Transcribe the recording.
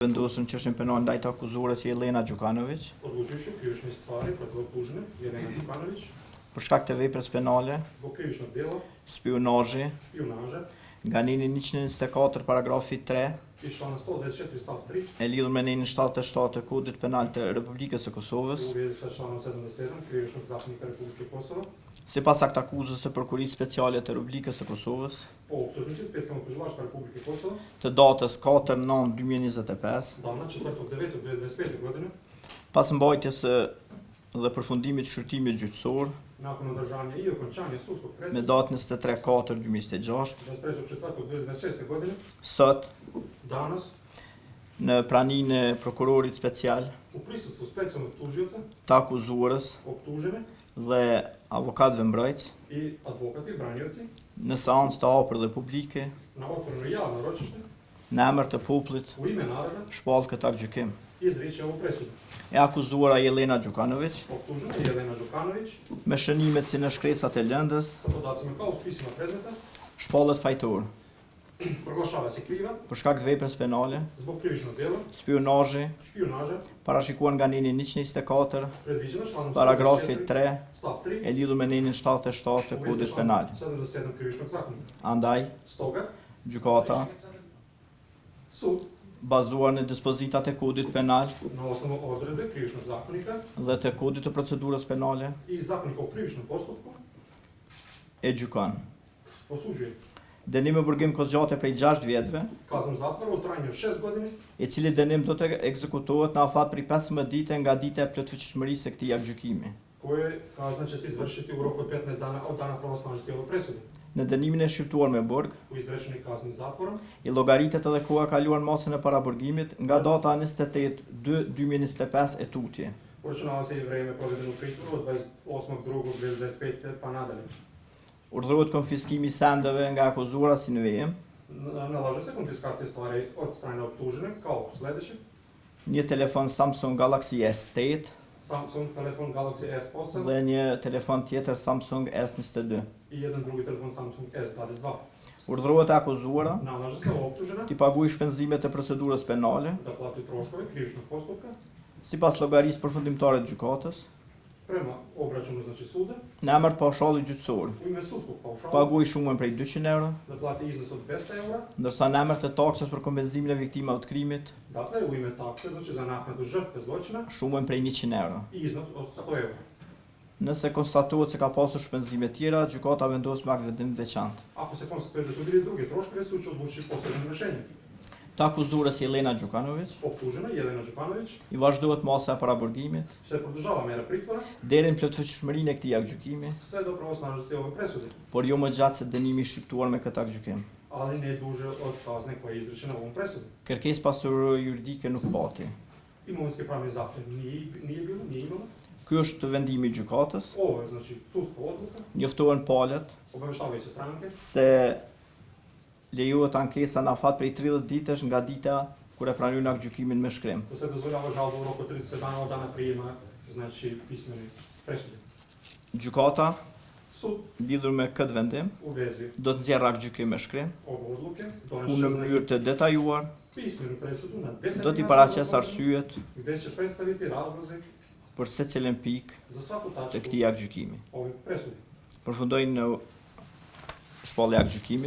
Vendosur çështjen penale ndaj të akuzuares Jelena Gjukanović Odlučujući krivične stvari protiv optužene Jelena Đukanović për shkak të veprës penale zbog krivičnog djela spionaže špijunaže nga neni 124 paragrafi 3 iz člana 124 stav 3 e lidhur me nenin 77 të Kodit Penal të Republikës së Kosovës, u vezi sa članom 77 krivičnog zakonika Republike Kosova, sipas aktakuzës së Prokurisë Speciale të Republikës së Kosovës, po optužnici Specijalnog tužilaštva Republike Kosova, të datës 4/9/2025, dana 4.9.2025. godine, pas mbajtjes dhe përfundimit të shqyrtimit gjyqësor nakon održanja i okončanja sudskog me procesa datën 23/4/2026, 23.4.2026. godine, sot danas në praninë e prokurorit special u prisustvu specijalnog tužioca, të akuzuarës optužene dhe avokatëve mbrojtës i advokati, branioci, në seancë të hapur dhe publike na otvoreno javno ročište, në emër të popullit u ime naroda, shpall këtë gjykim. izriče ovu presudu. E akuzuara Jelena Gjukanović Optužena Jelena Đukanović me shënimet si në shkresat e lëndës sa podacima kao u spisima predmeta shpallet fajtor proglašava se kriva për shkak të veprës penale, zbog krivičnog djela spionazhi, špijunaže parashikuar nga neni 124, predviđena članom paragrafi 124 3 stav 3 e lidhur me nenin 77 të u vezi Kodit s Penal. članom 77 krivičnog zakonika. Andaj, Stoga, gjykata, sud bazuar në dispozitat e Kodit Penal na osnovu odredbe krivičnog zakonika dhe të Kodit të Procedurës Penale, i zakonika o krivičnom postupku e gjykon. osuđuje Dënim me burgim kozgjate prej 6 vjetëve, kaznu zatvora u trajanju od 6 godina, i cili dënim do të ekzekutohet në afat prej 15 dite nga dita e plotfuqishmërisë së këtij gjykimi. koje kazna će se izvršiti u roku od 15 dana od dana pravosnažnosti ove presude. Në dënimin e shqiptuar me burg, U izrečenoj kazni zatvora i llogaritet edhe koha kaluar masën e paraburgimit nga data 28/2/2025 e tutje. uračunava se i vreme provedeno u pritvoru od 28.2.2025 pa nadalje. Urdhërohet konfiskimi i sendeve nga akuzuara si në vejëm, Nalaže se konfiskacija stvari od strane optužene kao sljedeće: një telefon Samsung Galaxy S8 Samsung telefon Galaxy S8 dhe një telefon tjetër Samsung S22. i jedan drugi telefon Samsung S22. Urdhërohet e akuzuara Nalaže se optužena t'i paguajë shpenzimet e procedurës penale da plati troškove krivičnog postupka sipas llogarisë përfundimtare të gjykatës, prema obračunu znači suda në emër të paushallit gjyqësor, u ime sudskog paušala paguajë shumën prej 200 euro, da plati iznos od 200 eura, ndërsa në emër të taksës për kompenzimin e viktimave të krimit, dakle u ime takse znači za naknadu žrtve zločina shumën prej 100 euro. i iznos od 100 eura. Nëse konstatohet se ka pasur shpenzime tjera, gjykata vendos me akt vendim veçantë. Ako se konstatuje da su bili drugi troškovi, sud će odlučiti posebnim rješenjem. Të akuzuares Jelena Gjukanović Optužena Jelena Đukanović i vazhdohet masa e paraburgimit se produžava mera pritvora deri në plotfuqishmërinë e këtij gjykimi, sve do pravosnažnosti ove presude, por jo më gjatë se dënimi i shqiptuar me këtë gjykim. ali ne duže od kazne koja je izrečena ovom presudom. Kërkesë pasuriore juridike nuk pati. Imovinski pravni zahtjev nije imalo. Ky është vendimi i gjykatës. Ovo je znači sudska odluka, Njoftohen palët obaveštavaju se stranke se lejohet ankesa në afat prej 30 ditësh nga dita kur e pranojnë akt gjykimin me shkrim. da se dozvoljava žalba u roku od 30 dana od dana prijema znači pismene presude. Gjykata Sud lidhur me këtë vendim u vezi do të nxjerrë akt gjykim me shkrim, ove odluke ku në doneće mënyrë të detajuar pismenu presudu na do detaljni t'i način paraqes obrazloženu, arsyet gde će predstaviti razlozi për secilën pikë za svaku të tačku këtij akt gjykimi. ove presude. Përfundoj në shpallja e akt gjykimit.